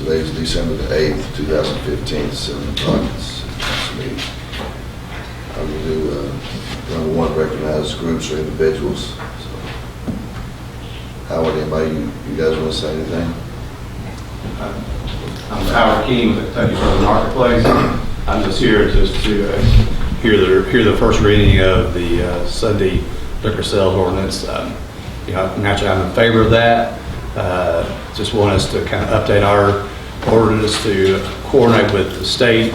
Today is December the 8th, 2015, 7 o'clock. It's a council meeting. I will do number one, recognize groups or individuals. So, Howard, anybody, you guys want to say anything? I'm Howard King with the Kentucky Bourbon Marketplace. I'm just here to hear the first reading of the Sunday liquor sales ordinance. Naturally, I'm in favor of that. Just want us to kind of update our ordinance to coordinate with the state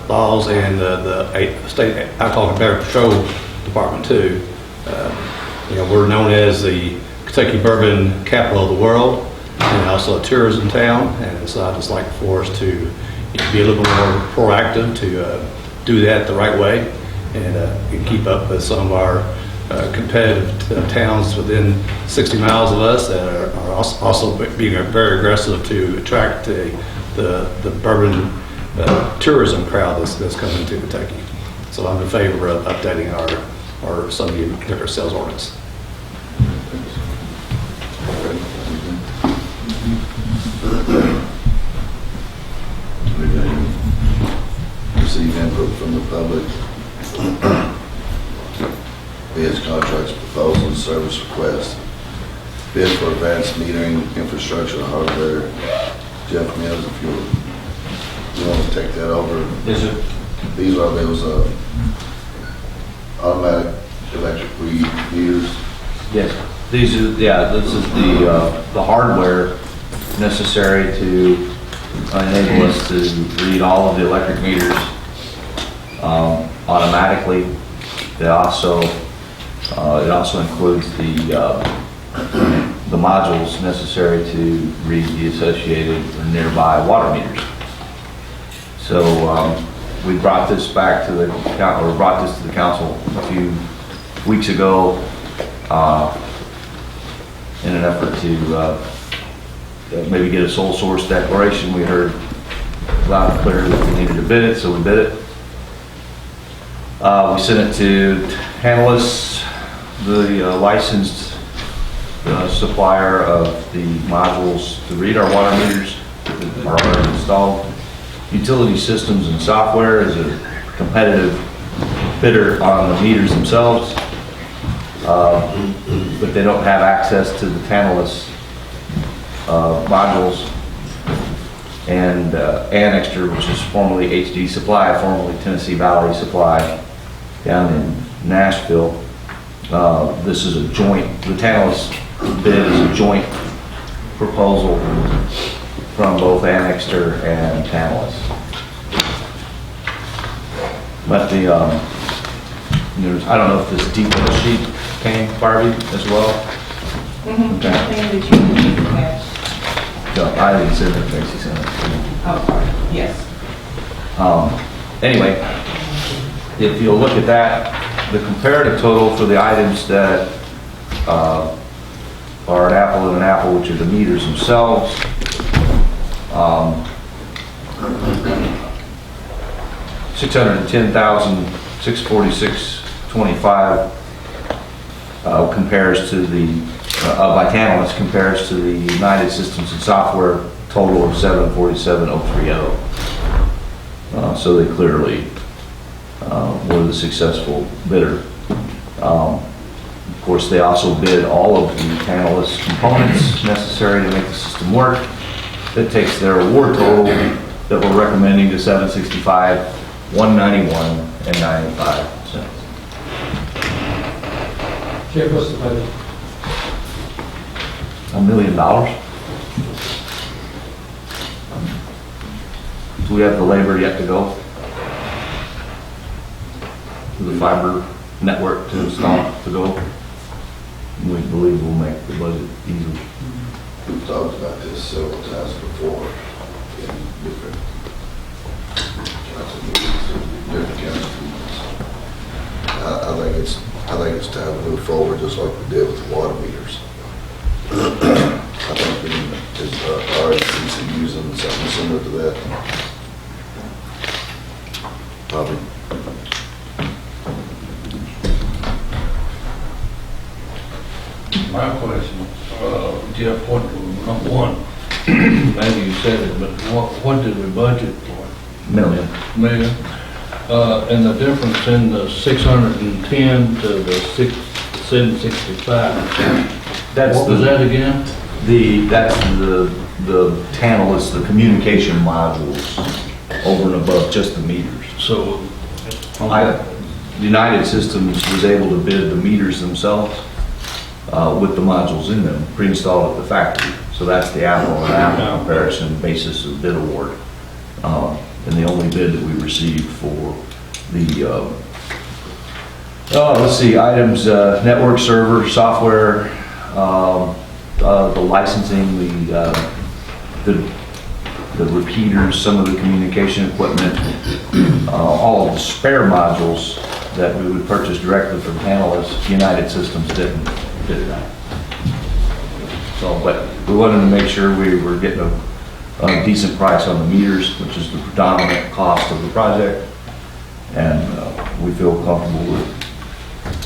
laws and the state alcohol and beverage control department too. We're known as the Kentucky bourbon capital of the world, and also a tourism town. And so I just like for us to be a little bit more proactive to do that the right way and keep up with some of our competitive towns within 60 miles of us that are also being very aggressive to attract the bourbon tourism crowd that's coming to Kentucky. So I'm in favor of updating our Sunday liquor sales ordinance. Receive input from the public. Bids, contracts, proposals, service requests. Bid for advanced metering infrastructure hardware. Jeff Mills, if you want to take that over. Yes, sir. These are those automatic electric read meters. Yes. These are, this is the hardware necessary to enable us to read all of the electric meters automatically. It also includes the modules necessary to read the associated or nearby water meters. So we brought this back to the council a few weeks ago in an effort to maybe get a sole source declaration. We heard loud and clear that we needed to bid it, so we bid it. We sent it to Tantalus, the licensed supplier of the modules to read our water meters that are already installed. Utility Systems and Software is a competitive bidder on the meters themselves, but they don't have access to the Tantalus modules. And Annexter, which is formerly HD Supply, formerly Tennessee Valley Supply, down in Nashville. This is a joint, the Tantalus bid is a joint proposal from both Annexter and Tantalus. But I don't know if this detail sheet came, Barbie, as well? Mm-hmm. Okay. Anything that you need to have. No, I didn't send it, Tracy sent it. Oh, sorry. Yes. Anyway, if you'll look at that, the comparative total for the items that are an apple and an apple, which are the meters themselves, $610,646.25 compares to the by Tantalus compares to the United Systems and Software total of $747,030. So they clearly were the successful bidder. Of course, they also bid all of the Tantalus components necessary to make the system work. That takes their award total that we're recommending to $765,191.95. Jeff, what's the budget? $1 million. Do we have the labor yet to go? The fiber network to install to go? We believe we'll make the budget easily. We've talked about this several times before in different council meetings, different council meetings. I think it's time to move forward just like we did with the water meters. I think we need to RCC using something similar to that. Probably. My question, Jeff, number one, maybe you said it, but what did we budget for? Million. Million? And the difference in the 610 to the 765, That's what was that again? That's the Tantalus, the communication modules over and above just the meters. So, United Systems was able to bid the meters themselves with the modules in them, pre-installed at the factory. So that's the apple and apple comparison basis of bid award. And the only bid that we received for the, let's see, items, network server, software, the licensing, the repeaters, some of the communication equipment, all of the spare modules that we would purchase directly from Tantalus, United Systems didn't bid that. So, but we wanted to make sure we were getting a decent price on the meters, which is the predominant cost of the project. And we feel comfortable with,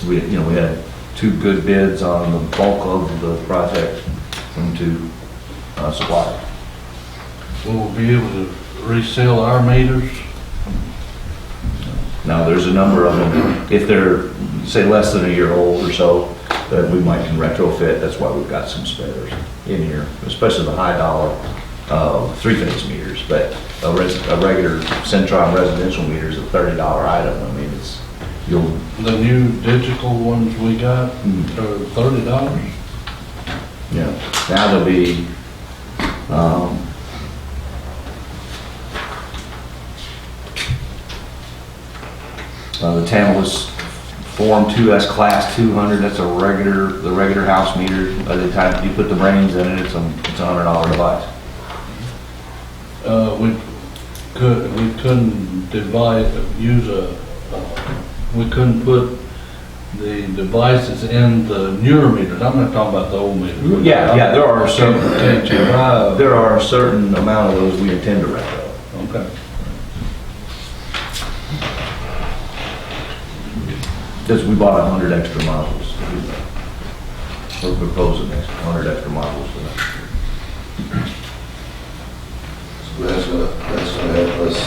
we had 2 good bids on the bulk of the project from 2 suppliers. will we be able to resell our meters? Now, there's a number of them, if they're, say, less than a year old or so, that we might can retrofit. That's why we've got some spares in here, especially the high dollar 3-phase meters. But a regular Centron residential meter is a $30 item. I mean, The new digital ones we got are $30? Yeah, now there'll be, the Tantalus Form 2S Class 200, that's the regular house meter. By the time you put the brains in it, it's a $100 device. We couldn't we couldn't put the devices in the newer meters. I'm not talking about the old meters. Yeah, there are There a certain amount of those we intend to retro. Okay. Because we bought 100 extra modules to do that. We're proposing 100 extra modules for that. So that's gonna help us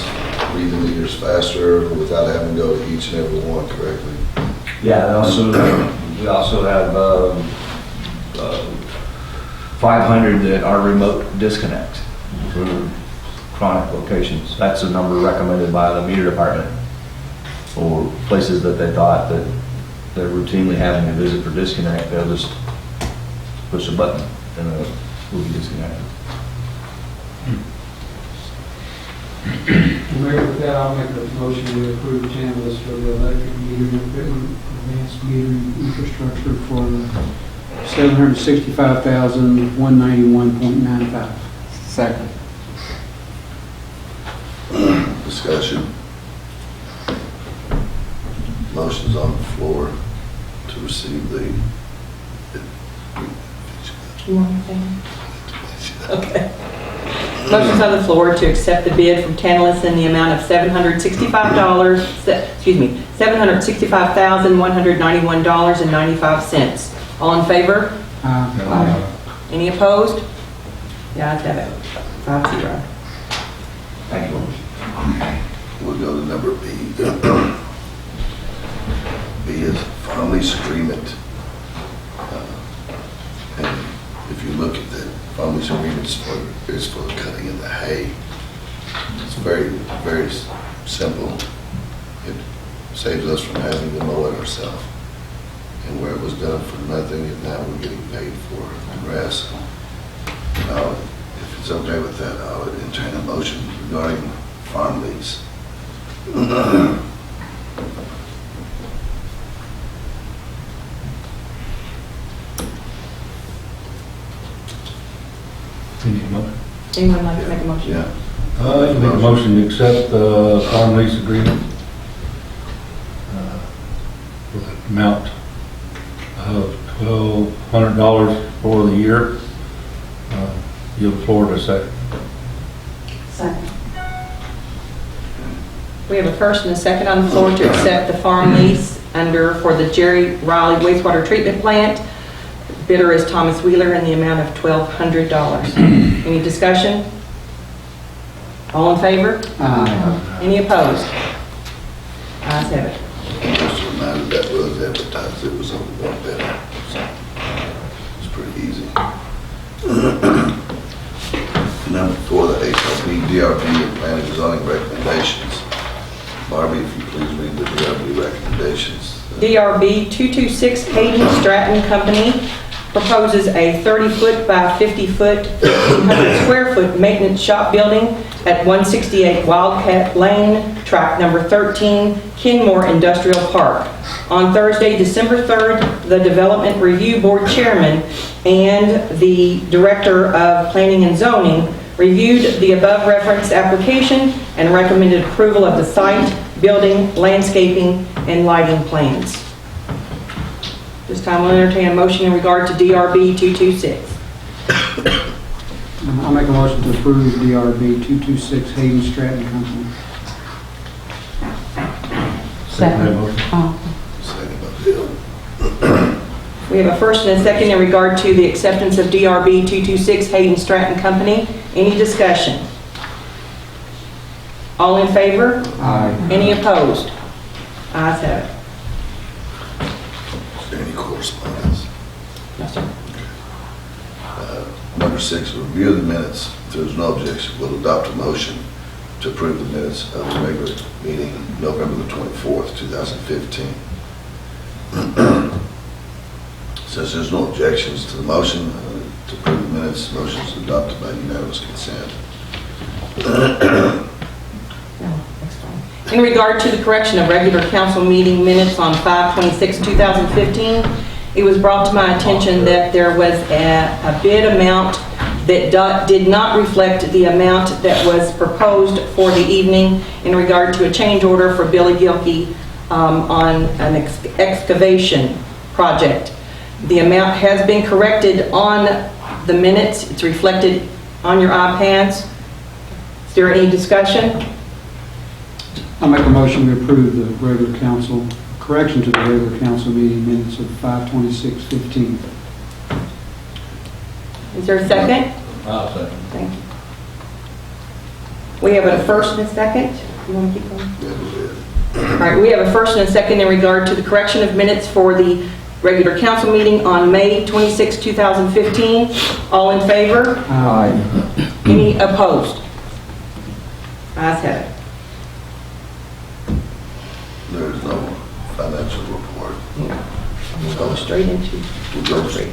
read the meters faster without having to go to each and every one correctly. Yeah, and we also have 500 that are remote disconnect for chronic locations. That's a number recommended by the meter department for places that they thought that they're routinely having to visit for disconnect. They'll just push a button and it will be disconnected. Mayor, with that, I'll make a motion to approve Tantalus for the electric metering equipment, advanced metering infrastructure for $765,191.95. Second. Discussion. Motion's on the floor to receive the. You want anything? Okay. Motion's on the floor to accept the bid from Tantalus in the amount of $765,191.95. All in favor? Aye. Any opposed? The ayes have it. 5-0. Thank you. We'll go to number B. B is farm lease agreement. And if you look at that, farm lease agreement is for cutting in the hay. It's very, very simple. It saves us from having to mow it ourselves. And where it was done for nothing, and now we're getting paid for the grass. Now, if it's okay with that, I'll entertain a motion regarding farm lease. Anyone like to make a motion? Yeah. I make a motion to accept the farm lease agreement for the amount of $1,200 for the year. Yield the floor to a second. Second. We have a first and a second on the floor to accept the farm lease for the Jerry Riley wastewater treatment plant. Bidder is Thomas Wheeler in the amount of $1,200. Any discussion? All in favor? Aye. Any opposed? Ayes have it. Just a reminder that was advertised, it was only one bidder, so it's pretty easy. Number 4, the HLP, DRB, and planning and zoning recommendations. Barbie, if you please read the DRB recommendations. DRB 226 Hayden Stratton Company proposes a 30-foot by 50-foot, 1,500 square foot maintenance shop building at 168 Wildcat Lane, tract number 13, Kenmore Industrial Park. On Thursday, December 3rd, the Development Review Board Chairman and the Director of Planning and Zoning reviewed the above referenced application and recommended approval of the site, building, landscaping, and lighting plans. This time we'll entertain a motion in regard to DRB 226. I'll make a motion to approve DRB 226 Hayden Stratton Company. Second that motion. Second by Bill. We have a first and a second in regard to the acceptance of DRB 226 Hayden Stratton Company. Any discussion? All in favor? Aye. Any opposed? Ayes have it. Is there any correspondence? No, sir. Number 6, review the minutes. If there's no objection, we'll adopt a motion to approve the minutes of the regular meeting November the 24th, 2015. Since there's no objections to the motion to approve the minutes, motion is adopted by unanimous consent. No, that's fine. In regard to the correction of regular council meeting minutes on 5/26/2015, it was brought to my attention that there was a bid amount that did not reflect the amount that was proposed for the evening in regard to a change order for Billy Gilkey on an excavation project. The amount has been corrected on the minutes. It's reflected on your iPads. Is there any discussion? I'll make a motion to approve the regular council, correction to the regular council meeting minutes of 5/26/15. Is there a second? I'll second. Thank you. We have a first and a second. You want to keep going? Yeah, go ahead. All right, we have a first and a second in regard to the correction of minutes for the regular council meeting on May 26, 2015. All in favor? Aye. Any opposed? Ayes have it. There is no financial report. We'll go straight into We'll go straight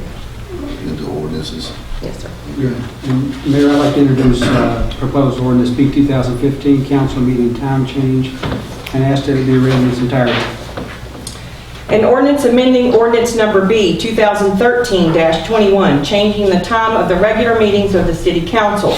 into ordinances. Yes, sir. Yeah. And Mayor, I'd like to introduce proposed ordinance B 2015 council meeting time change and ask that it be read in its entirety. An ordinance amending ordinance number B 2013-21, changing the time of the regular meetings of the City Council.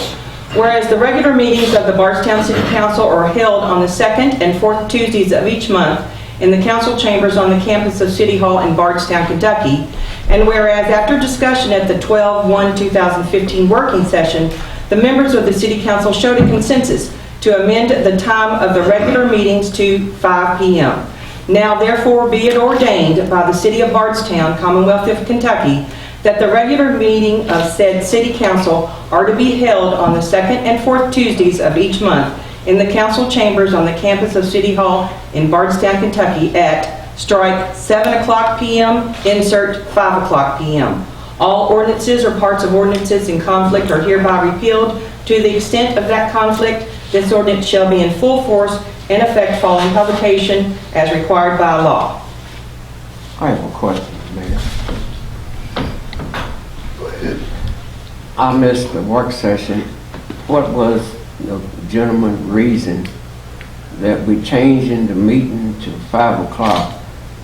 Whereas the regular meetings of the Bardstown City Council are held on the second and fourth Tuesdays of each month in the council chambers on the campus of City Hall in Bardstown, Kentucky. And whereas after discussion at the 12/1/2015 working session, the members of the City Council showed a consensus to amend the time of the regular meetings to 5 p.m. Now therefore be it ordained by the City of Bardstown, Commonwealth of Kentucky, that the regular meeting of said City Council are to be held on the second and fourth Tuesdays of each month in the council chambers on the campus of City Hall in Bardstown, Kentucky at strike 7 o'clock p.m., insert 5 o'clock p.m. All ordinances or parts of ordinances in conflict are hereby repealed. To the extent of that conflict, this ordinance shall be in full force and effect following publication as required by law. I have a question, Mayor. Go ahead. I missed the work session. What was the gentleman's reason that we changing the meeting to 5 o'clock?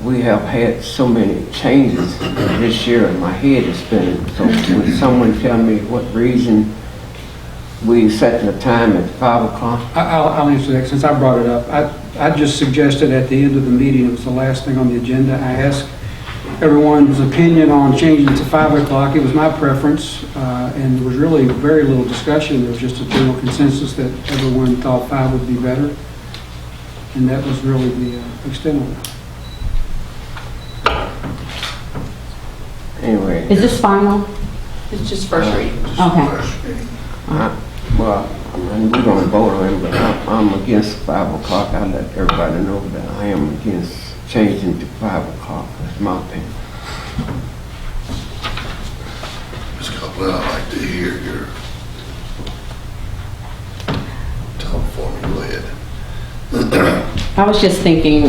We have had so many changes this year and my head is spinning. So would someone tell me what reason we setting the time at 5 o'clock? I'll answer that since I brought it up. I just suggested at the end of the meeting, it was the last thing on the agenda, I asked everyone's opinion on changing it to 5 o'clock. It was my preference, and there was really very little discussion. There was just a general consensus that everyone thought 5 would be better, and that was really the extent of it. Anyway. Is this final? It's just first reading. Okay. First reading. Well, I mean, we're gonna vote on it, but I'm against 5 o'clock. I let everybody know that I am against changing to 5 o'clock. That's my opinion. Ms. Copeland, I'd like to hear your, tell them for me, go ahead. I was just thinking,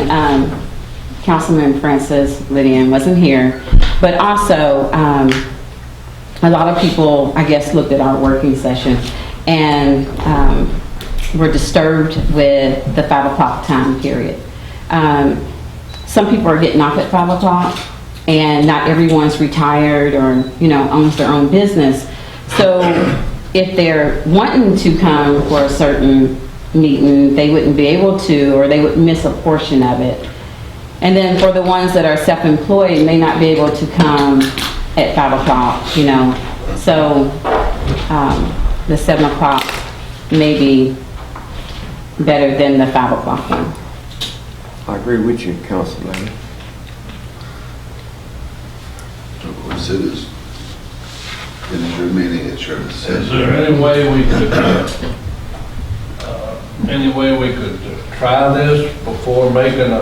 Councilman Francis Lydian wasn't here, but also, a lot of people, I guess, looked at our working session and were disturbed with the 5 o'clock time period. Some people are getting off at 5 o'clock, and not everyone's retired or, owns their own business. So if they're wanting to come for a certain meeting, they wouldn't be able to, or they would miss a portion of it. And then for the ones that are self-employed, may not be able to come at 5 o'clock, So the 7 o'clock may be better than the 5 o'clock one. I agree with you, Council Lady. Of course, it is your meeting, it's your Is decision. there any way we could try this before making an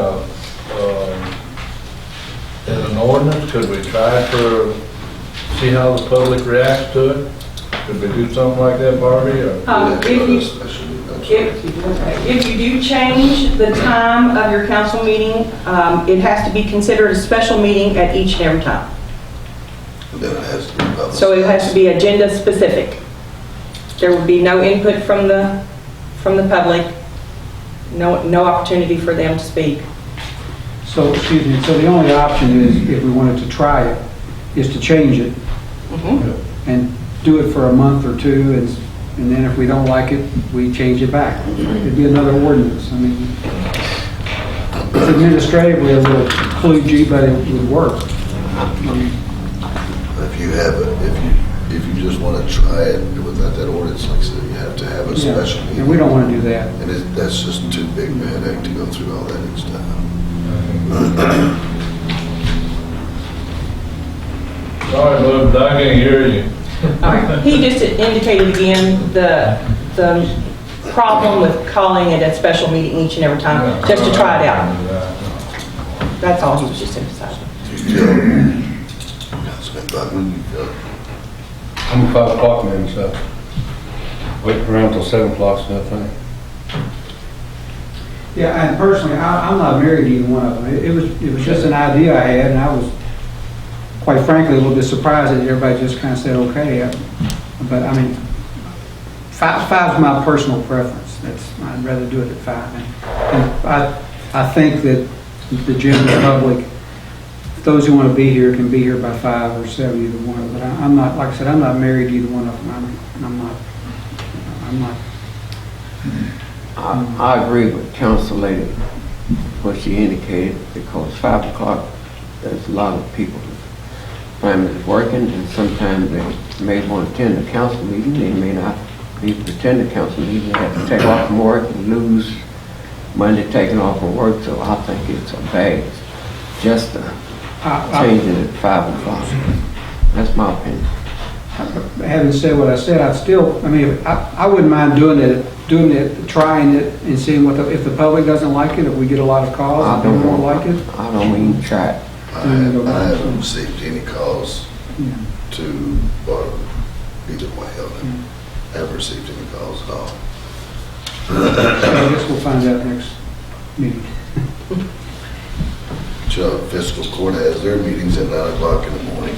ordinance? Could we try to see how the public reacts to it? Could we do something like that, Barbie? Or? If you do change the time of your council meeting, it has to be considered a special meeting at each and every time. Then it has to be published. So it has to be agenda specific. There would be no input from the public, no opportunity for them to speak. So, excuse me, so the only option is, if we wanted to try it, is to change it and do it for a month or two, and then if we don't like it, we change it back. It'd be another ordinance. I mean, it's administratively a little kludgy, but it would work. If you just want to try it without that ordinance, like I said, you have to have a Yeah, special meeting. and we don't want to do that. And that's just too big of a headache to go through all that each time. Sorry, Lou, but I can't hear you. All right. He just indicated again the problem with calling it a special meeting each and every time, just to try it out. That's all he was just emphasizing. Councilman Buckman, you feel? I'm a 5 o'clock man, so wait around till 7 o'clock, so I think. Yeah, and personally, I'm not married to either one of them. It was just an idea I had, and I was, quite frankly, a little bit surprised that everybody just kind of said, okay. But I mean, five's my personal preference. I'd rather do it at 5. And I think that the general public, those who want to be here can be here by 5 or 7, either one. But I'm not, like I said, I'm not married to either one of them. I'm not. I agree with Council Lady, what she indicated, because 5 o'clock, there's a lot of people, families working, and sometimes they may want to attend a council meeting, they may not be able to attend a council meeting, they have to take off from work and lose money taking off from work, so I think it's a bad, just changing it at 5 o'clock. That's my opinion. Having said what I said, I wouldn't mind doing it, trying it, and seeing if the public doesn't like it, if we get a lot of calls, I if people don't don't like it. I don't even try it. I haven't received any calls Yeah. to, or either way, I haven't received any calls at all. So I guess we'll find out next meeting. Fiscal court has their meetings at 9 o'clock in the morning.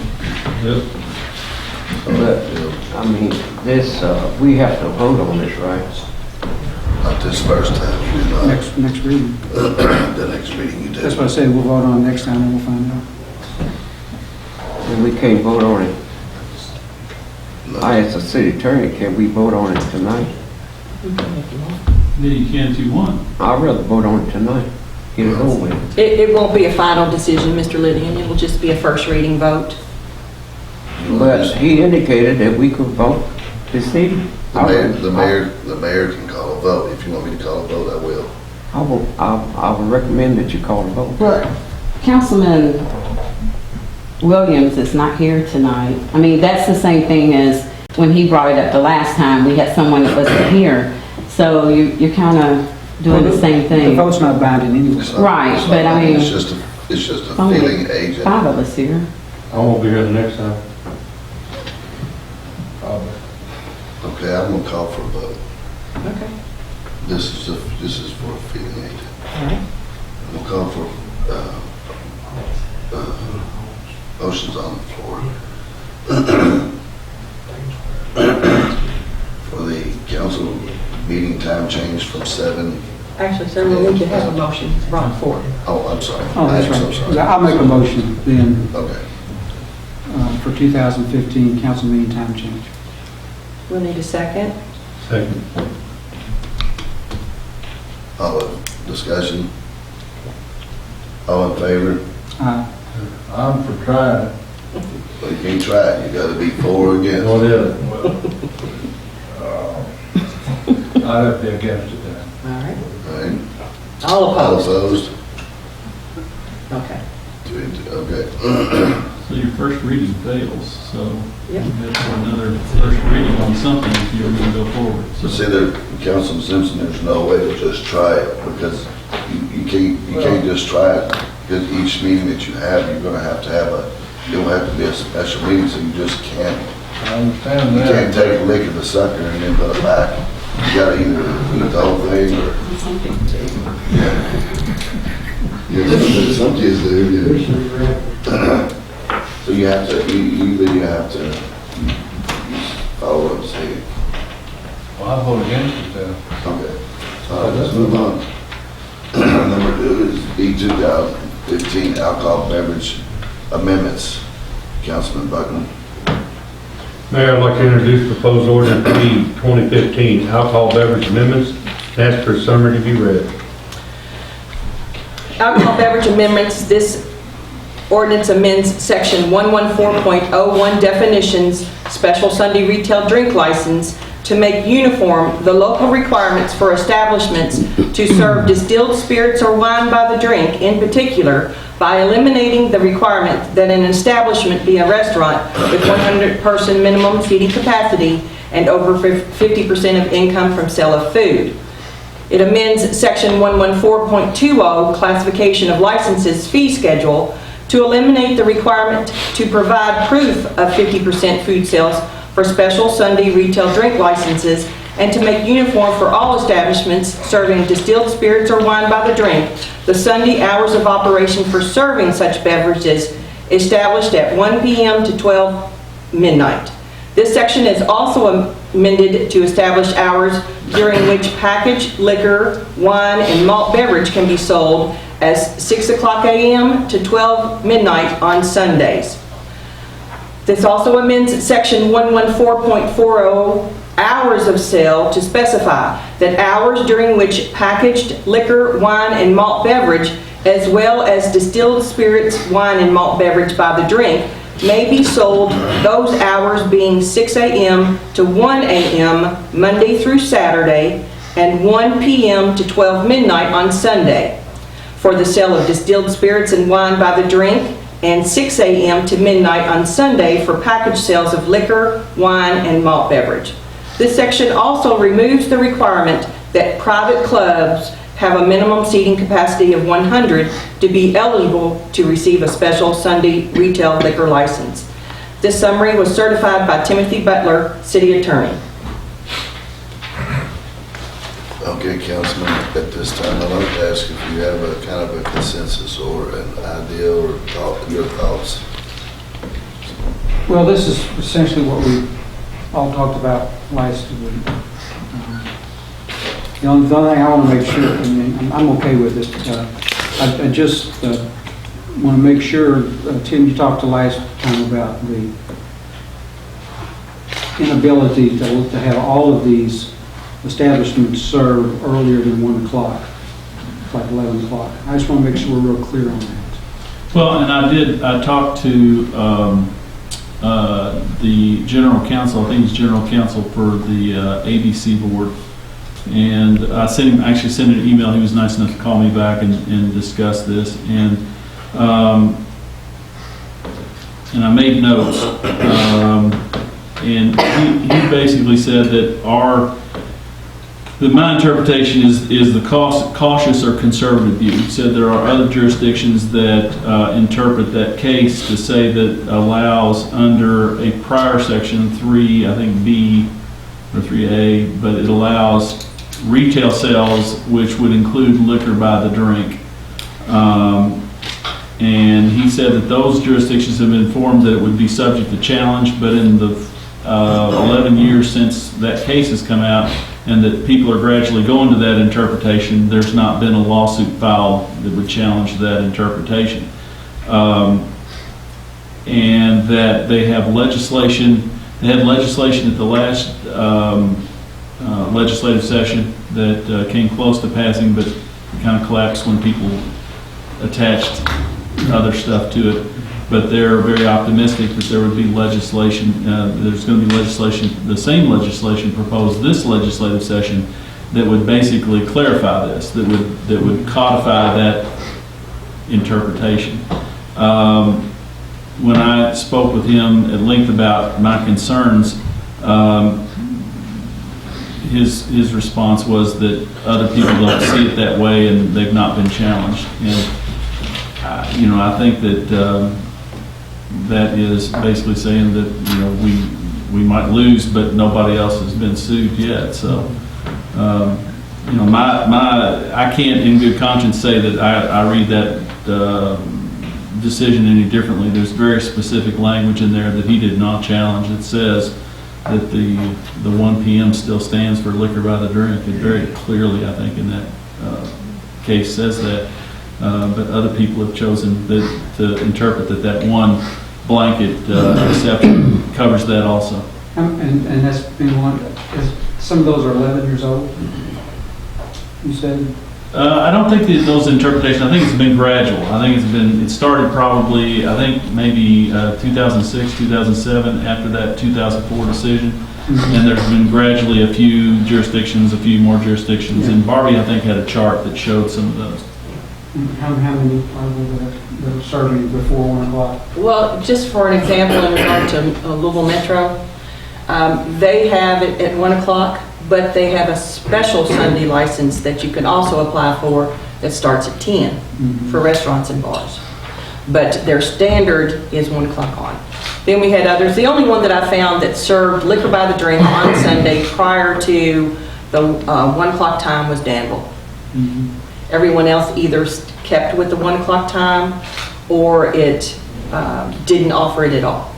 Yep. But, I mean, this, we have to vote on this, right? Not this first time, we not. Next reading. The next meeting you do. That's what I said, we'll vote on it next time, and we'll find out. And we can't vote on it. No. I, as a city attorney, can we vote on it tonight? Then you can if you want. I'd rather vote on it tonight. Get it over with. It won't be a final decision, Mr. Lydian. It will just be a first reading vote. But he indicated that we could vote this evening. The mayor can call a vote. If you want me to call a vote, I will. I will recommend that you call a vote. Well, Councilman Williams is not here tonight. I mean, that's the same thing as when he brought it up the last time, we had someone that wasn't here. So you're kind of doing the same The thing. vote's not binding anyway. It's not- Right, it's but not- I mean- It's just a Only feeling agent. 5 of us here. I won't be here the next time. Okay, I'm gonna call for a vote. Okay. This is for a feeling agent. All right. I'm gonna call for, motions on the floor. For the council meeting time change from 7, Actually, sir, we need to have a motion brought forward. oh, I'm sorry. Oh, that's I'm so right. sorry. I'll make a motion then Okay. for 2015 council meeting time change. We'll need a second. Second. All discussion? All in favor? I'm for trying. Well, you can't try it, you gotta be for or against. What is it? I'd have to be against it then. All right. All right? All All opposed? opposed? Okay. Okay. So your first reading fails, so you Yep. have to have another first reading on something if you're going to go forward. So see there, Councilman Simpson, there's no way to just try it, because you can't just try it, because each meeting that you have, you're gonna have a, it'll have to be a special meeting, so you just can't, I understand you that. can't take a lick of the sucker and then put it back. You gotta either eat the whole thing, or, yeah. Yeah, that's what some kids do, yeah. So you have to, you have to follow what I'm saying. Well, I vote against it then. Okay, all right, let's move on. Number 2 is B 2015 alcohol beverage amendments. Councilman Buckman. Mayor, I'd like to introduce proposed ordinance B 2015 alcohol beverage amendments. Ask for a summary to be read. Alcohol beverage amendments, this ordinance amends section 114.01 definitions, special Sunday retail drink license, to make uniform the local requirements for establishments to serve distilled spirits or wine by the drink, in particular, by eliminating the requirement that an establishment be a restaurant with 100-person minimum seating capacity and over 50% of income from sale of food. It amends section 114.20, classification of licenses fee schedule, to eliminate the requirement to provide proof of 50% food sales for special Sunday retail drink licenses, and to make uniform for all establishments serving distilled spirits or wine by the drink the Sunday hours of operation for serving such beverages established at 1 p.m. to 12 midnight. This section is also amended to establish hours during which packaged liquor, wine, and malt beverage can be sold as 6 o'clock a.m. to 12 midnight on Sundays. This also amends section 114.40, hours of sale, to specify that hours during which packaged liquor, wine, and malt beverage, as well as distilled spirits, wine, and malt beverage by the drink, may be sold, those hours being 6 a.m. to 1 a.m. Monday through Saturday, and 1 p.m. to 12 midnight on Sunday, for the sale of distilled spirits and wine by the drink, and 6 a.m. to midnight on Sunday for package sales of liquor, wine, and malt beverage. This section also removes the requirement that private clubs have a minimum seating capacity of 100 to be eligible to receive a special Sunday retail liquor license. This summary was certified by Timothy Butler, City Attorney. Okay, Councilman, at this time, I'd like to ask if you have a kind of a consensus or an idea or your thoughts. Well, this is essentially what we all talked about last week. The only thing I want to make sure, I mean, I'm okay with it. I just want to make sure, Tim, you talked the last time about the inability to have all of these establishments serve earlier than 1 o'clock, like 11 o'clock. I just want to make sure we're real clear on that. Well, and I talked to the general counsel, I think it's general counsel for the ABC board, and I actually sent him an email. He was nice enough to call me back and discuss this, and and I made notes, and he basically said that my interpretation is the cautious or conservative view. He said there are other jurisdictions that interpret that case to say that allows under a prior section 3, I think B or 3A, but it allows retail sales which would include liquor by the drink. And he said that those jurisdictions have been informed that it would be subject to challenge, but in the 11 years since that case has come out and that people are gradually going to that interpretation, there's not been a lawsuit filed that would challenge that interpretation. And that they have legislation, they had legislation at the last legislative session that came close to passing, but kind of collapsed when people attached other stuff to it. But they're very optimistic that there would be legislation, there's going to be legislation, the same legislation proposed this legislative session that would basically clarify this, that would codify that interpretation. When I spoke with him at length about my concerns, his response was that other people don't see it that way and they've not been challenged. And I think that that is basically saying that we might lose, but nobody else has been sued yet. So I can't in good conscience say that I read that decision any differently. There's very specific language in there that he did not challenge. It says that the 1 p.m. still stands for liquor by the drink. It very clearly, I think, in that case says that. But other people have chosen to interpret that one blanket exception covers that also. And that's been one, some of those are 11 years old, you said? I don't think that those interpretations, I think it's been gradual. I think it started probably, I think maybe 2006, 2007, after that 2004 decision. Mm-hmm. And there's been gradually a few more jurisdictions. Yeah. And Barbie, I think, had a chart that showed some of those. How many are there that are serving before 1 o'clock? Well, just for an example, in regard to Louisville Metro, they have it at 1 o'clock, but they have a special Sunday license that you can also apply for that starts at 10 for restaurants and bars. But their standard is 1 o'clock on. Then we had others. The only one that I found that served liquor by the drink on Sunday prior to the 1 o'clock time was Danville. Everyone else either kept with the 1 o'clock time or it didn't offer it at all.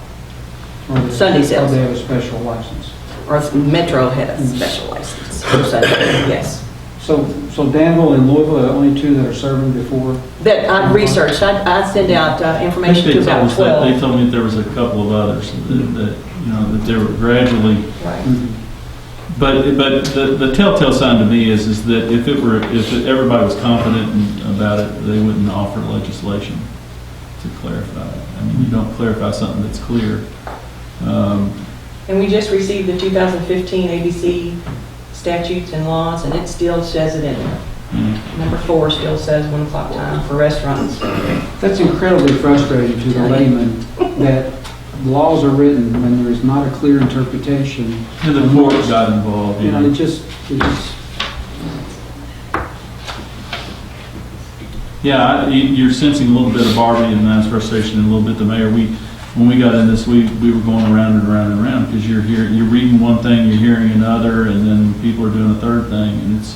Sunday sales. Or they have a special license. Or Metro had a special license for Sunday, yes. So Danville and Louisville are the only two that are serving before? That I researched. I sent out information to about 12. They told me that there was a couple of others that they were gradually. Right. But the telltale sign to me is that if everybody was confident about it, they wouldn't offer legislation to clarify it. I mean, you don't clarify something that's clear. And we just received the 2015 ABC statutes and laws, and it still says it in there. Number 4 still says 1 o'clock time for restaurants. That's incredibly frustrating to the layman that laws are written when there is not a clear interpretation. And the court got involved. It just. Yeah, you're sensing a little bit of Barbie and Nine's frustration and a little bit the mayor. When we got in this, we were going around and around and around because you're reading one thing, you're hearing another, and then people are doing a third thing, and it's.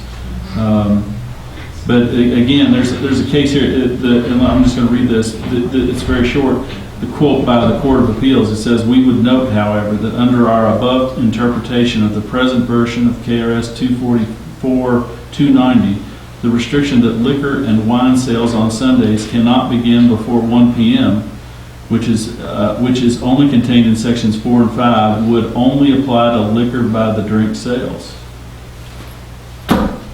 But again, there's a case here, and I'm just going to read this. It's very short. The quote by the Court of Appeals, it says, "We would note, however, that under our above interpretation of the present version of KRS 244-290, the restriction that liquor and wine sales on Sundays cannot begin before 1 p.m., which is only contained in sections 4 and 5, would only apply to liquor by the drink sales."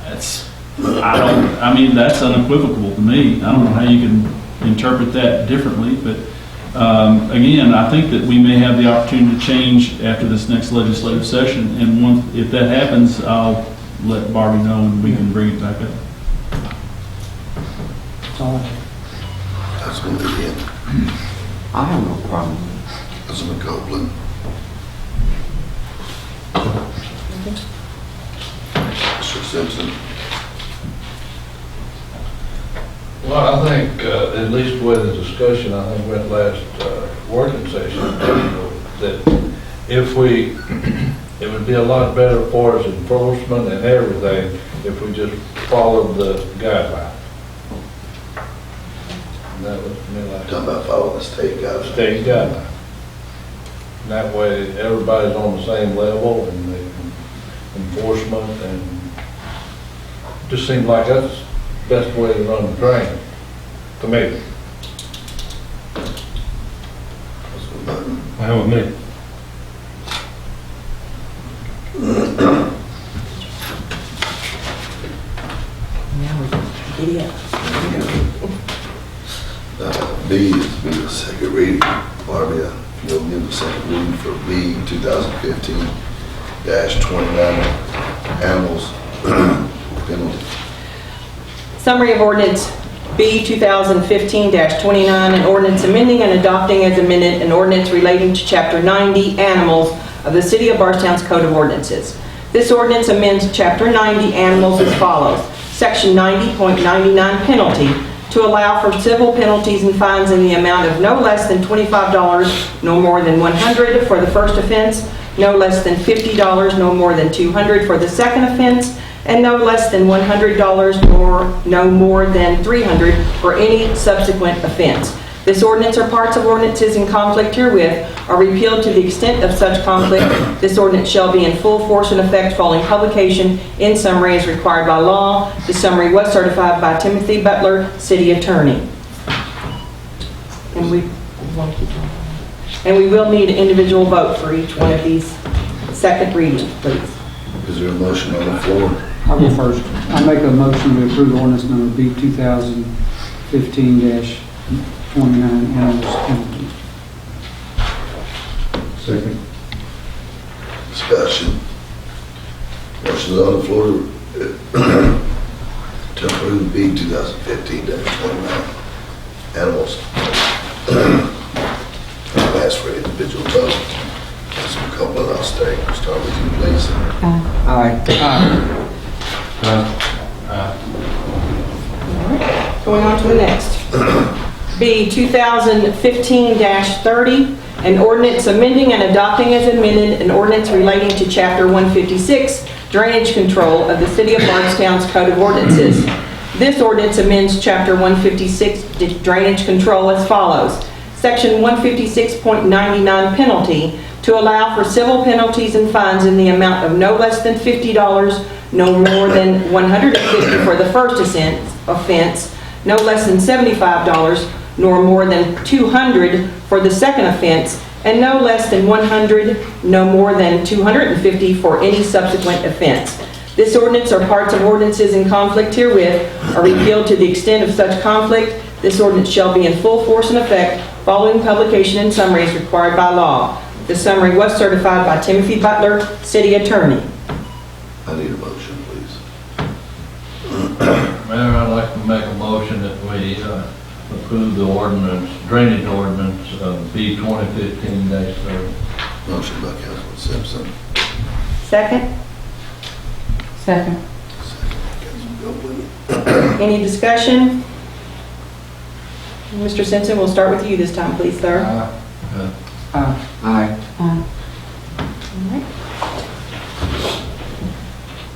That's unequivocal to me. I don't know how you can interpret that differently, but again, I think that we may have the opportunity to change after this next legislative session, and if that happens, I'll let Barbie know and we can bring it back up. That's all I have. That's going to be it. I have no problem. Councilman Copeland. Mr. Simpson. Well, I think, at least with the discussion, I think went last working session, that if we, it would be a lot better for us enforcement and everything if we just followed the guidelines. And that was me like. Talking about following the state guidelines. State guidelines. And that way, everybody's on the same level and the enforcement, and just seems like that's the best way to run the train, to me. Councilman Button. Fine with me. Giddy up. B is be the second reading. Barbie, if you'll give the second reading for B 2015-29, animals penalty. Summary of ordinance B 2015-29, an ordinance amending and adopting as amended an ordinance relating to Chapter 90, Animals of the City of Bardstown's Code of Ordinances. This ordinance amends Chapter 90, Animals as follows. Section 90.99 penalty, to allow for civil penalties and fines in the amount of no less than $25, no more than $100 for the first offense, no less than $50, no more than $200 for the second offense, and no less than $100 nor no more than $300 for any subsequent offense. This ordinance or parts of ordinances in conflict herewith are repealed to the extent of such conflict. This ordinance shall be in full force and effect following publication in summary as required by law. The summary was certified by Timothy Butler, City Attorney. And we will need an individual vote for each one of these second readings, please. Is there a motion on the floor? I'll go first. I make a motion to approve ordinance number B 2015-29, animals penalty. Second. Discussion. Motion's on the floor to approve B 2015-29, animals. I'll ask for individual vote. Councilman Copeland, I'll start with you, please. Aye. Going on to the next. B 2015-30, an ordinance amending and adopting as amended an ordinance relating to Chapter 156, drainage control of the City of Bardstown's Code of Ordinances. This ordinance amends Chapter 156 drainage control as follows. Section 156.99 penalty, to allow for civil penalties and fines in the amount of no less than $50, no more than $150 for the first offense, no less than $75, nor more than $200 for the second offense, and no less than $100, no more than $250 for any subsequent offense. This ordinance or parts of ordinances in conflict herewith are repealed to the extent of such conflict. This ordinance shall be in full force and effect following publication in summary as required by law. The summary was certified by Timothy Butler, City Attorney. I need a motion, please. Mayor, I'd like to make a motion that we approve the ordinance, drainage ordinance of B 2015-30. Motion by Councilman Simpson. Second. Second. Councilman Copeland. Any discussion? Mr. Simpson, we'll start with you this time, please, sir. Aye.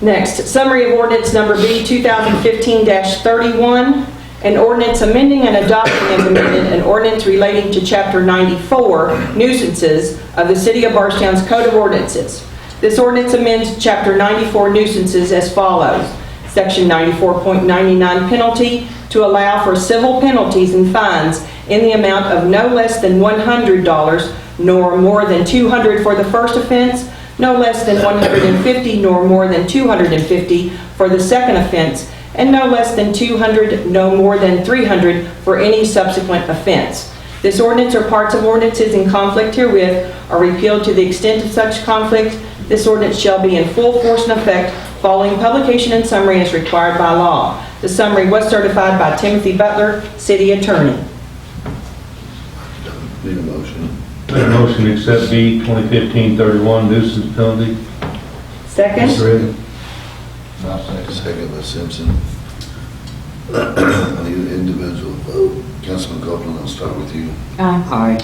Next, summary of ordinance number B 2015-31, an ordinance amending and adopting as amended an ordinance relating to Chapter 94, nuisances of the City of Bardstown's Code of Ordinances. This ordinance amends Chapter 94 nuisances as follows. Section 94.99 penalty, to allow for civil penalties and fines in the amount of no less than $100, nor more than $200 for the first offense, no less than $150 nor more than $250 for the second offense, and no less than $200 no more than $300 for any subsequent offense. This ordinance or parts of ordinances in conflict herewith are repealed to the extent of such conflict. This ordinance shall be in full force and effect following publication and summary as required by law. The summary was certified by Timothy Butler, City Attorney. Need a motion. Make a motion to accept B 2015-31 nuisance penalty. Second? As read. Second by Simpson. I need an individual vote. Councilman Copeland, I'll start with you. Aye.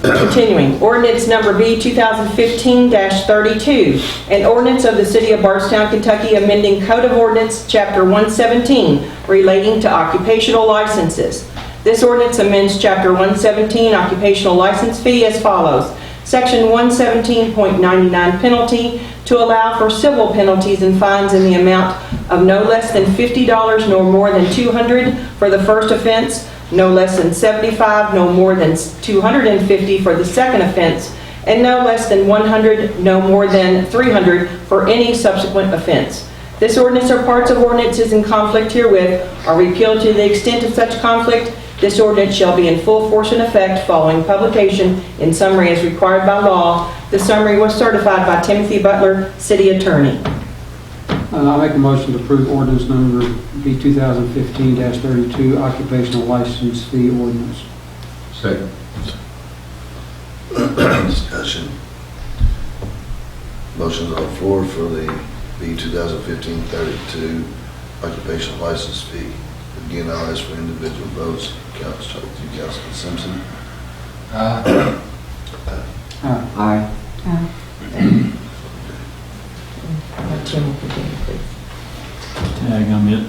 Continuing, ordinance number B 2015-32, an ordinance of the City of Bardstown, Kentucky amending Code of Ordinance, Chapter 117, relating to occupational licenses. This ordinance amends Chapter 117 occupational license fee as follows. Section 117.99 penalty to allow for civil penalties and fines in the amount of no less than $50 nor more than $200 for the first offense, no less than $75, no more than $250 for the second offense, and no less than $100, no more than $300 for any subsequent offense. This ordinance or parts of ordinances in conflict herewith are repealed to the extent of such conflict. This ordinance shall be in full force and effect following publication in summary as required by law. The summary was certified by Timothy Butler, City Attorney. I'll make a motion to approve ordinance number B 2015-32, occupational license fee ordinance. Second. Discussion. Motion's on the floor for the B 2015-32 occupational license fee. Again, I'll ask for individual votes. Start with you, Councilman Simpson. Aye. Tag, I'm it.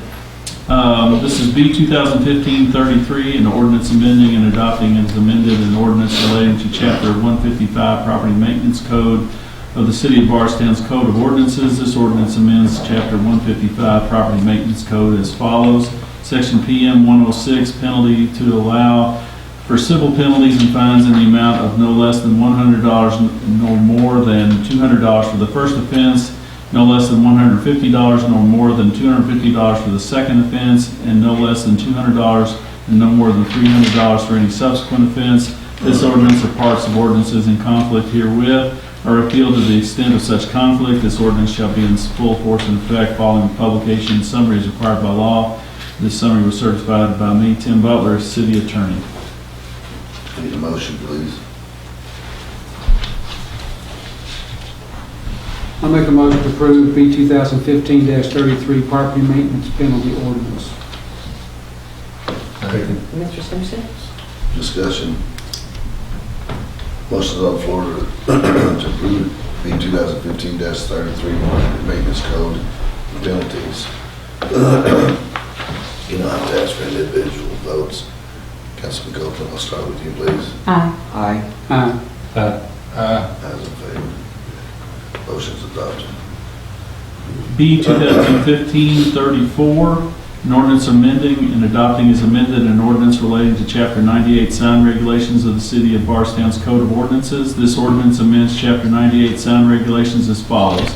This is B 2015-33, an ordinance amending and adopting as amended an ordinance relating to Chapter 155 Property Maintenance Code of the City of Bardstown's Code of Ordinances. This ordinance amends Chapter 155 Property Maintenance Code as follows. Section PM 106, penalty to allow for civil penalties and fines in the amount of no less than $100 nor more than $200 for the first offense, no less than $150 nor more than $250 for the second offense, and no less than $200 and no more than $300 for any subsequent offense. This ordinance or parts of ordinances in conflict herewith are repealed to the extent of such conflict. This ordinance shall be in full force and effect following publication and summary as required by law. This summary was certified by me, Tim Butler, City Attorney. Need a motion, please. I'll make a motion to approve B 2015-33 property maintenance penalty ordinance. Second. Mr. Simpson? Discussion. Motion's on the floor to approve B 2015-33 property maintenance code penalties. You don't have to ask for individual votes. Councilman Copeland, I'll start with you, please. Aye. As in favor. Motion's adopted. B 2015-34, an ordinance amending and adopting as amended an ordinance relating to Chapter 98 sign regulations of the City of Bardstown's Code of Ordinances. This ordinance amends Chapter 98 sign regulations as follows.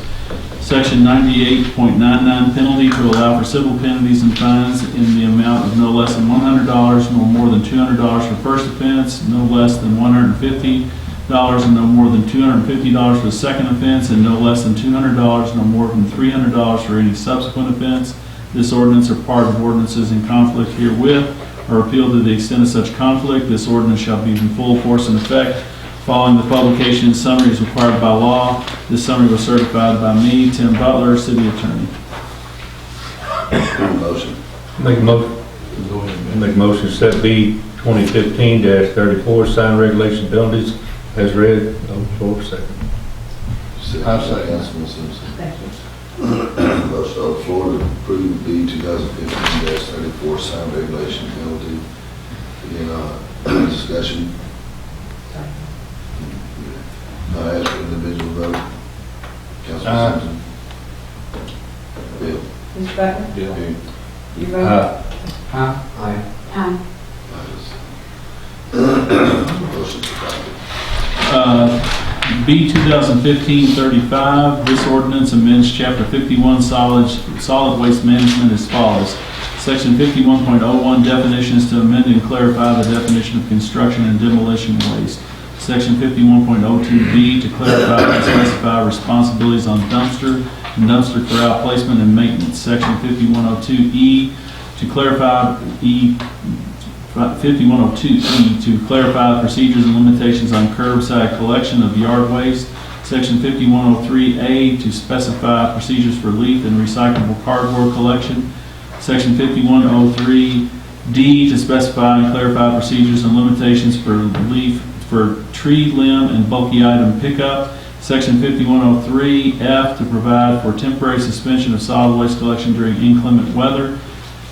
Section 98.99 penalty to allow for civil penalties and fines in the amount of no less than $100 nor more than $200 for first offense, no less than $150 and no more than $250 for the second offense, and no less than $200 no more than $300 for any subsequent offense. This ordinance or part of ordinances in conflict herewith are repealed to the extent of such conflict. This ordinance shall be in full force and effect following the publication and summary as required by law. This summary was certified by me, Tim Butler, City Attorney. Motion. Make a motion to set B 2015-34 sign regulation penalties as read. On the floor, second. I'll second. Councilman Simpson. Thank you. Motion on the floor to approve B 2015-34 sign regulation penalty. Again, discussion. I ask for individual vote. Councilman Simpson. Bill. Mr. Butler? Bill. You vote? Aye. Motion's adopted. B 2015-35, this ordinance amends Chapter 51 solid waste management as follows. Section 51.01 definitions to amend and clarify the definition of construction and demolition waste. Section 51.02B to clarify and specify responsibilities on dumpster and dumpster corral placement and maintenance. Section 5102E to clarify 5102E to clarify the procedures and limitations on curbside collection of yard waste. Section 5103A to specify procedures for leaf and recyclable cardboard collection. Section 5103D to specify and clarify procedures and limitations for tree, limb, and bulky item pickup. Section 5103F to provide for temporary suspension of solid waste collection during inclement weather.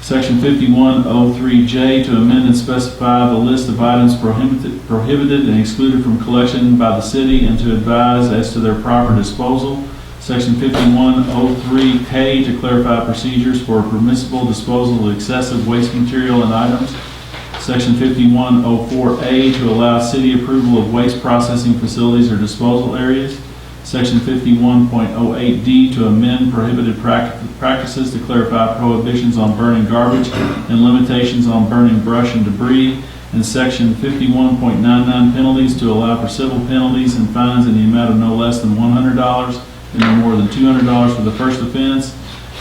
Section 5103J to amend and specify the list of items prohibited and excluded from collection by the city and to advise as to their proper disposal. Section 5103K to clarify procedures for permissible disposal of excessive waste material and items. Section 5104A to allow city approval of waste processing facilities or disposal areas. Section 51.08D to amend prohibited practices to clarify prohibitions on burning garbage and limitations on burning brush and debris. And Section 51.99 penalties to allow for civil penalties and fines in the amount of no less than $100 and no more than $200 for the first offense,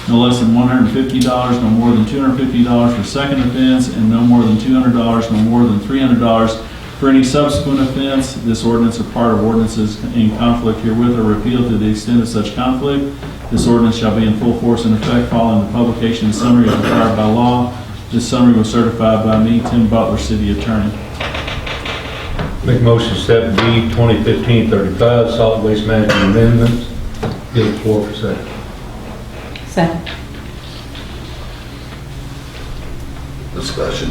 no less than $150, no more than $250 for second offense, and no more than $200, no more than $300 for any subsequent offense. This ordinance or part of ordinances in conflict herewith are repealed to the extent of such conflict. This ordinance shall be in full force and effect following the publication and summary as required by law. This summary was certified by me, Tim Butler, City Attorney. Make motion 7B 2015-35, solid waste management amendments. Give the floor for second. Second. Discussion.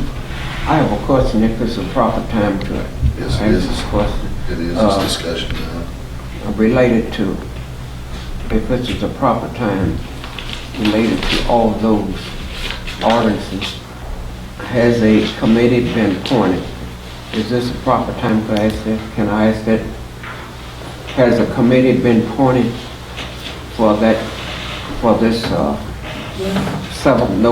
I have a question, if it's a proper time to Yes, it answer is. this question. It is, it's discussion now. Related to, if this is a proper time, related to all those ordinances, has a committee been appointed? Is this a proper time to ask that? Can I ask that? Has a committee been appointed for that, for this, seven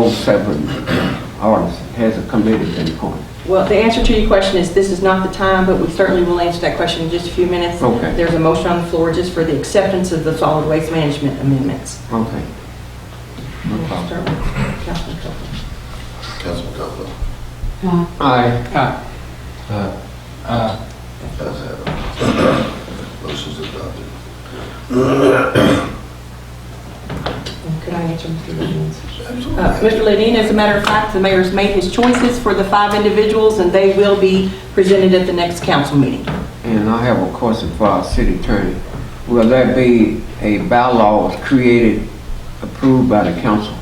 ordinances? Has a committee been appointed? Well, the answer to your question is this is not the time, but we certainly will answer that question in just a few minutes. Okay. There's a motion on the floor just for the acceptance of the solid waste management amendments. Okay. No We'll problem. start with Councilman Copeland. Councilman Copeland. Aye. Ayes have it. Motion's adopted. Could I answer Mr. Ledine's? Absolutely. Mr. Ledine, as a matter of fact, the mayor's made his choices for the 5 individuals, and they will be presented at the next council meeting. And I have a question for our city attorney. Will there be a bylaws created, approved by the council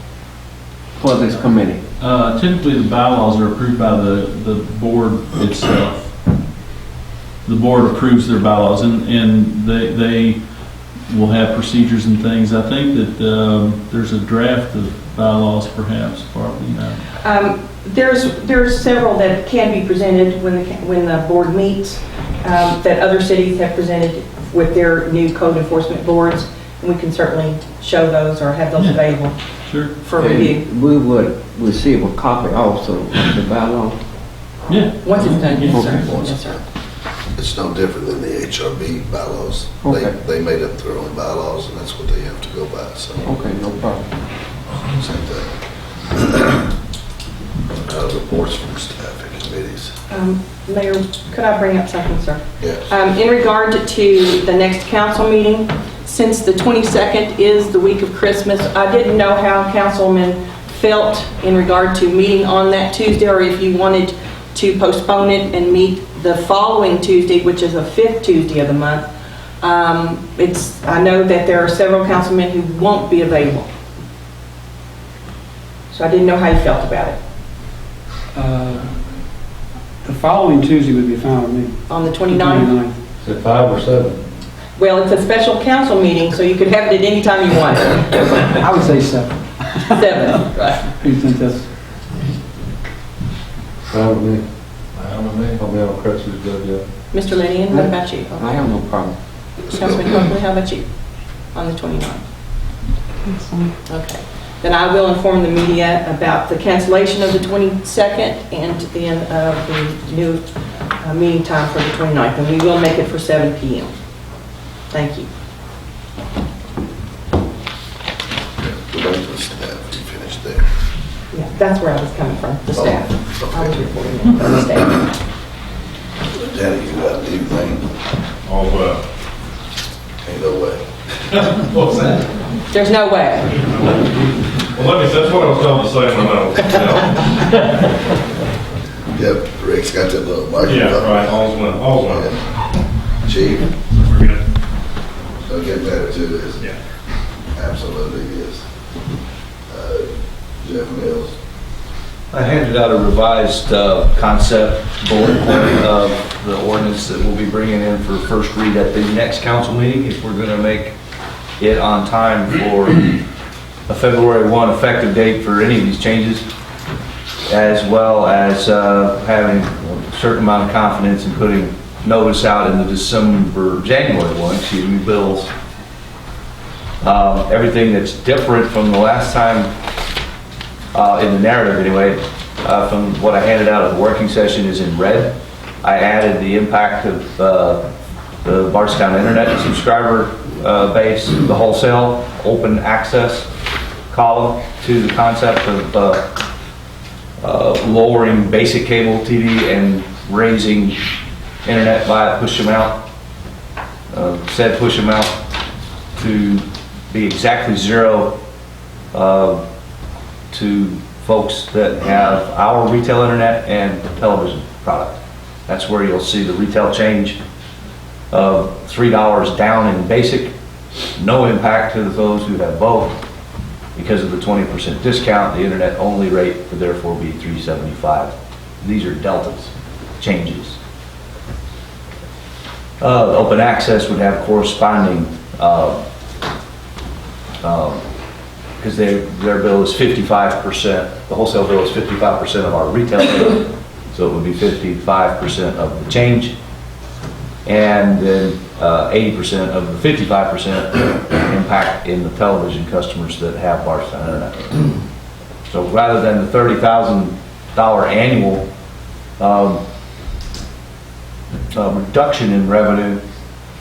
for this committee? Typically, the bylaws are approved by the board itself. The board approves their bylaws, and they will have procedures and things. I think that there's a draft of bylaws, perhaps, probably not. There's several that can be presented when the board meets, that other cities have presented with their new code enforcement boards, and we can certainly show those or have those available Sure. for review. And we would receive a copy also of the bylaw? Yeah. Once it's done, yes, sir. Okay. Yes, sir. It's no different than the HRB bylaws. Okay. They made up their own bylaws, and that's what they have to go by, so, Okay, no problem. same thing. Reports from staff and committees. Mayor, could I bring up something, sir? Yes. In regard to the next council meeting, since the 22nd is the week of Christmas, I didn't know how councilmen felt in regard to meeting on that Tuesday, or if you wanted to postpone it and meet the following Tuesday, which is the 5th Tuesday of the month. I know that there are several councilmen who won't be available. So I didn't know how you felt about it. The following Tuesday would be fine with me. On the 29th? Is it 5 or 7? Well, it's a special council meeting, so you could have it at any time you want. I would say 7. 7, right. You think that's, Fine with me. I'll be on Christmas, good, yeah. Mr. Ledian, what about you? I have no problem. Councilman Copley, how about you? On the 29th? Okay. Then I will inform the media about the cancellation of the 22nd and then the new meeting time for the 29th. And we will make it for 7 p.m. Thank you. Go back to the staff, you finished there. Yeah, that's where I was coming from, the staff. I was reporting it from the staff. Danny, you got anything? All well. Ain't no way. What's that? There's no way. Well, that's what I was going to say when Yep, Rick's got that little microphone. Yeah, right, all's well. Chief, We're good. it'll get better too, is it? Yeah. Absolutely is. Jeff Mills. I handed out a revised concept bullet point of the ordinance that we'll be bringing in for first read at the next council meeting, if we're going to make it on time for a February 1 effective date for any of these changes, as well as having a certain amount of confidence in putting notice out in the January 1, bills. Everything that's different from the last time, in the narrative anyway, from what I handed out at the working session is in red. I added the impact of the Bardstown internet subscriber base, the wholesale open access column, to the concept of lowering basic cable TV and raising internet via push amount. Said push amount to be exactly zero to folks that have our retail internet and television product. That's where you'll see the retail change of $3 down in basic, no impact to those who have both. Because of the 20% discount, the internet only rate would therefore be $3.75. These are deltas, changes. The open access would have corresponding, because their bill is 55%, the wholesale bill is 55% of our retail bill, so it would be 55% of the change, and then 80% of the 55% impact in the television customers that have Bardstown internet. So rather than the $30,000 annual reduction in revenue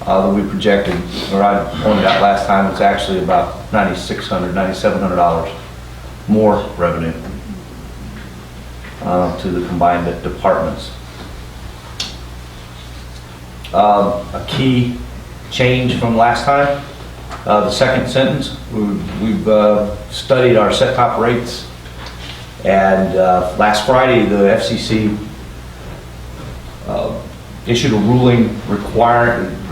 that we projected, or I pointed out last time, it's actually about $9,600, $9,700 more revenue to the combined departments. A key change from last time, the second sentence, we've studied our set-top rates, and last Friday the FCC issued a ruling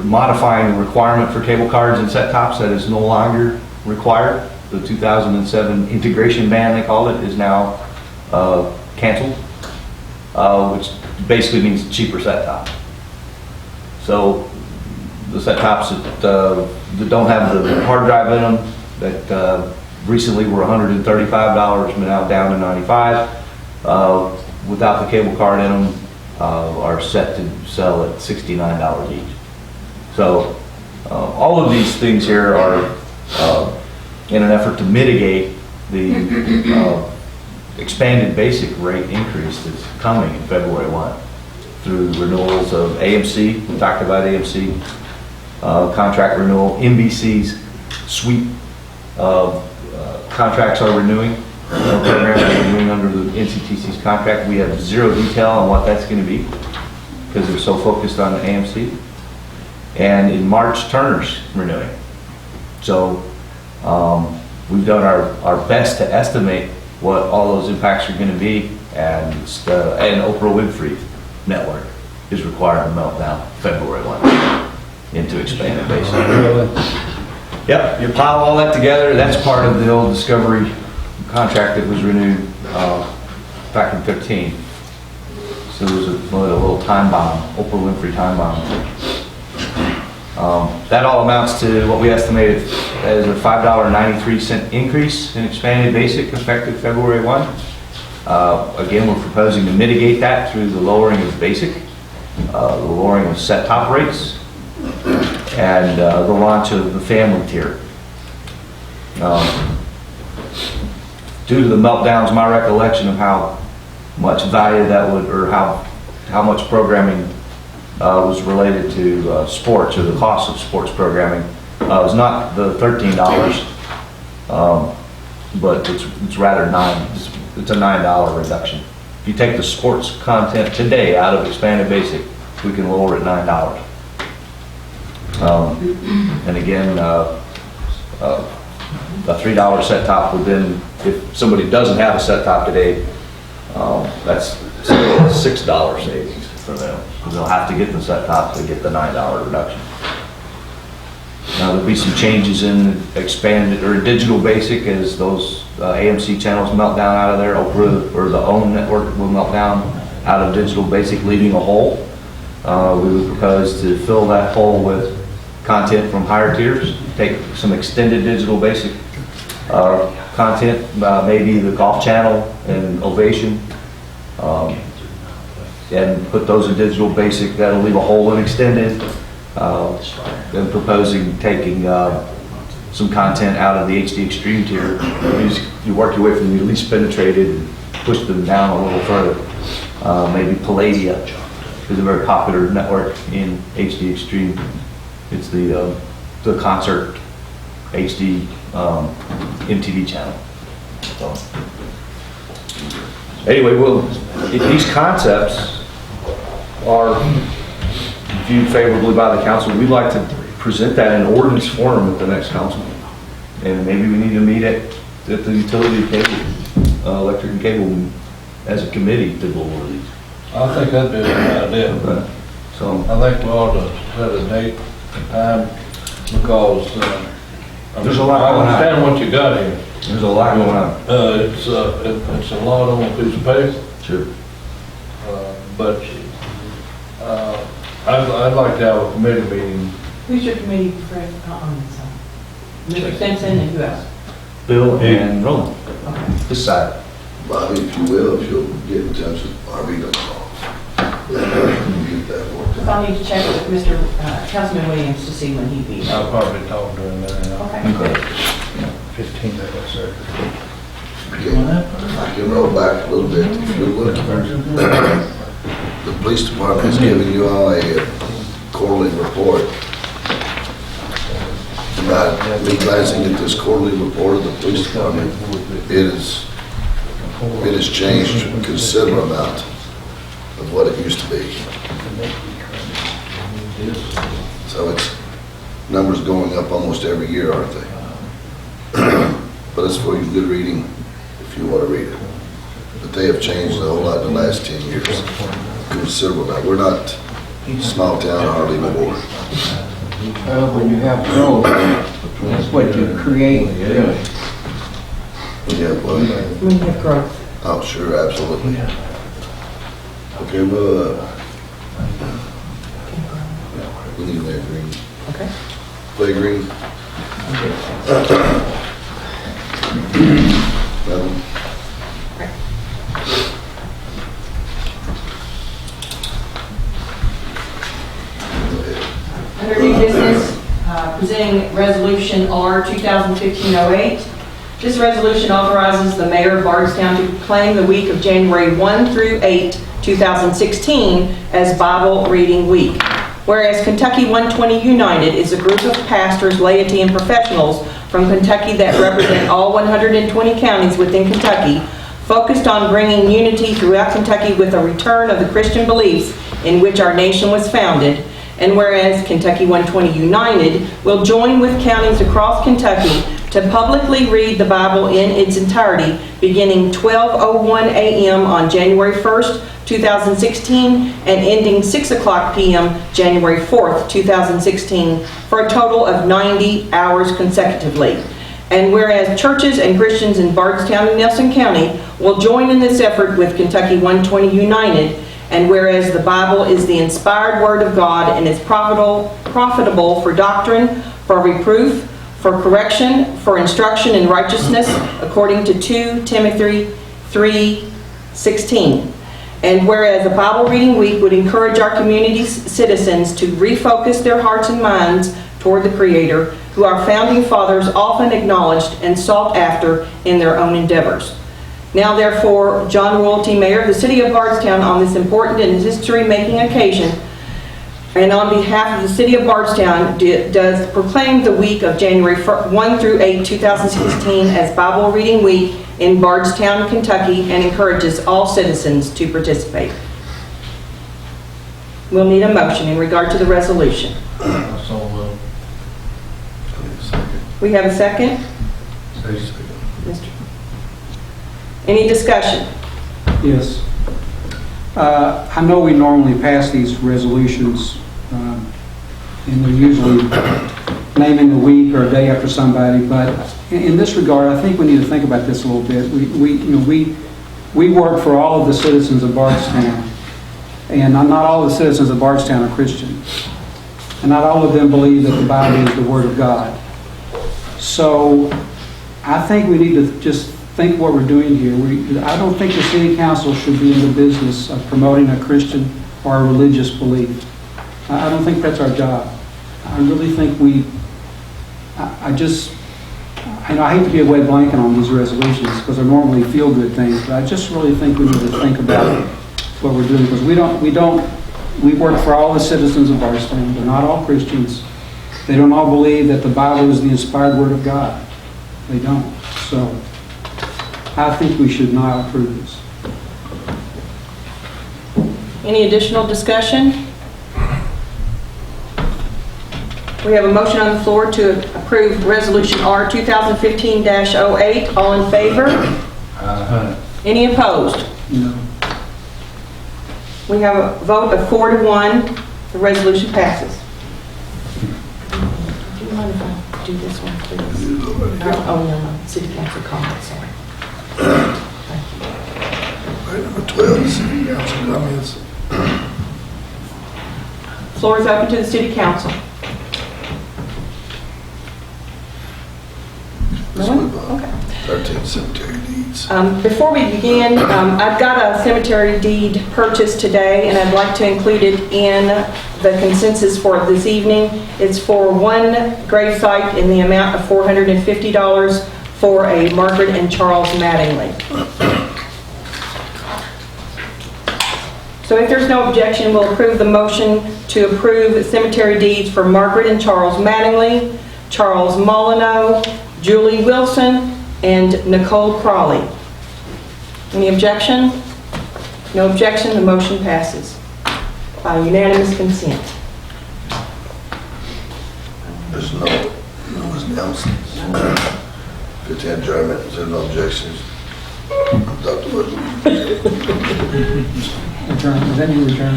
modifying the requirement for cable cards and set-tops that is no longer required. The 2007 integration ban, they called it, is now canceled, which basically means cheaper set-top. So the set-tops that don't have the hard drive in them, that recently were $135, but now down to $95, without the cable card in them, are set to sell at $69 each. So all of these things here are in an effort to mitigate the expanded basic rate increase that's coming in February 1 through renewals of AMC. We talked about AMC contract renewal. NBC's suite of contracts are renewing. Programs are renewing under the NCTC's contract. We have zero detail on what that's going to be because they're so focused on AMC. And in March, Turner's renewing. So we've done our best to estimate what all those impacts are going to be, and Oprah Winfrey Network is required to melt down February 1 into expanded basic. Yep, you pile all that together, that's part of the old Discovery contract that was renewed back in 2013. So there was a little time bomb, Oprah Winfrey time bomb. That all amounts to what we estimated as a $5.93 increase in expanded basic effective February 1. Again, we're proposing to mitigate that through the lowering of basic, the lowering of set-top rates, and the launch of the family tier. Due to the meltdowns, my recollection of how much value that would, or how much programming was related to sports, or the cost of sports programming, was not the $13, but it's rather it's a $9 reduction. If you take the sports content today out of expanded basic, we can lower it $9. And again, a $3 set top would then, if somebody doesn't have a set top today, that's still a $6 savings for them, because they'll have to get the set top to get the $9 reduction. Now, there'll be some changes in expanded or digital basic as those AMC channels melt down out of there, or the OWN network will melt down out of digital basic, leaving a hole. We would propose to fill that hole with content from higher tiers, take some extended digital basic content, maybe the Golf Channel and Ovation, and put those in digital basic. That'll leave a hole in extended. Then proposing taking some content out of the HD Extreme tier. You work your way from the least penetrated and push them down a little further. Maybe Palladia is a very popular network in HD Extreme. It's the concert HD MTV channel. So, anyway, well, if these concepts are viewed favorably by the council, we'd like to present that in ordinance form at the next council. And maybe we need to meet at the utility cable, electric and cable as a committee to go over these. I think that'd be a good idea. Okay. So, I think we ought to set a date and time, because There's a lot I going on. understand what you got here. there's a lot going on. It's a lot on a piece of paper, Sure. but I'd like to have a committee meeting. Who's your committee, Fred, on this side? Mr. Simpson and who else? Bill and Roland, Okay. this side. Bobby, if you will, if you'll get in touch with Barbie, that's all. Get that worked If out. I need to check with Mr. Councilman Williams to see when he'd be. I'll probably talk to him then. Okay. 15 minutes, sir. I can roll back a little bit if you're looking. The police department is giving you all a quarterly report. About me glancing at this quarterly report of the police department, it has changed a considerable amount of what it used to be. So it's, numbers going up almost every year, aren't they? But it's for your good reading if you want to read it. But they have changed a whole lot in the last 10 years. Considerable amount. We're not small town hardly anymore. Well, when you have growth, that's what you create, really. Yeah, well, When you have growth. oh, sure, absolutely. Okay, well, we need that green. Okay. Play green. Nothing? Go ahead. Under new business, presenting Resolution R 2015-08. This resolution authorizes the mayor of Bardstown to proclaim the week of January 1 through 8, 2016 as Bible Reading Week. Whereas Kentucky 120 United is a group of pastors, laity, and professionals from Kentucky that represent all 120 counties within Kentucky, focused on bringing unity throughout Kentucky with a return of the Christian beliefs in which our nation was founded. And whereas Kentucky 120 United will join with counties across Kentucky to publicly read the Bible in its entirety beginning 12:01 a.m. on January 1st, 2016 and ending 6:00 p.m. January 4th, 2016 for a total of 90 hours consecutively. And whereas churches and Christians in Bardstown and Nelson County will join in this effort with Kentucky 120 United, and whereas the Bible is the inspired Word of God and is profitable for doctrine, for reproof, for correction, for instruction in righteousness, according to 2 Timothy 3:16. And whereas a Bible Reading Week would encourage our community's citizens to refocus their hearts and minds toward the Creator, who our founding fathers often acknowledged and sought after in their own endeavors. Now therefore, John Royalty, Mayor of the City of Bardstown, on this important and history-making occasion, and on behalf of the city of Bardstown, does proclaim the week of January 1 through 8, 2016 as Bible Reading Week in Bardstown, Kentucky, and encourages all citizens to participate. We'll need a motion in regard to the resolution. So, We have a second? Mr. Any discussion? Yes. I know we normally pass these resolutions, and they're usually naming a week or a day after somebody, but in this regard, I think we need to think about this a little bit. We work for all of the citizens of Bardstown, and not all of the citizens of Bardstown are Christian, and not all of them believe that the Bible is the Word of God. So I think we need to just think what we're doing here. I don't think the city council should be in the business of promoting a Christian or a religious belief. I don't think that's our job. I really think I hate to be a wet blanket on these resolutions because they're normally feel-good things, but I just really think we need to think about what we're doing, because we work for all the citizens of Bardstown. They're not all Christians. They don't all believe that the Bible is the inspired Word of God. They don't. So I think we should not approve this. Any additional discussion? We have a motion on the floor to approve Resolution R 2015-08. All in favor? Any opposed? No. We have a vote of 4-1. The resolution passes. Do you mind if I do this one, please? Oh, no, city council comment, sorry. Item number 12, city council comments. Floor is open to the city council. No one? Okay. 13 cemetery deeds. Before we begin, I've got a cemetery deed purchase today, and I'd like to include it in the consensus for this evening. It's for one gravesite in the amount of $450 for a Margaret and Charles Mattingly. So if there's no objection, we'll approve the motion to approve cemetery deeds for Margaret and Charles Mattingly, Charles Molyneux, Julie Wilson, and Nicole Crawley. Any objection? No objection, the motion passes by unanimous consent. There's no announcements. 15 adjournment, is there no objections? Dr. Wood. Adjourn. Is that you adjourn?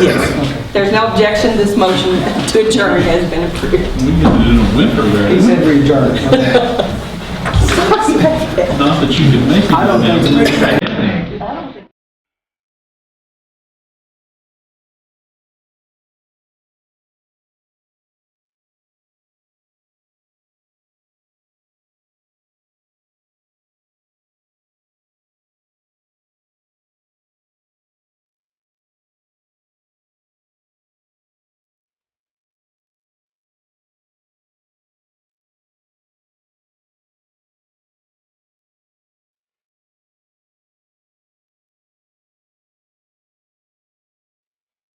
Yes. Okay. There's no objection, this motion to adjourn has been approved. We can do it in the winter there. He said we adjourn. Okay. Not that you can make it. I don't think so.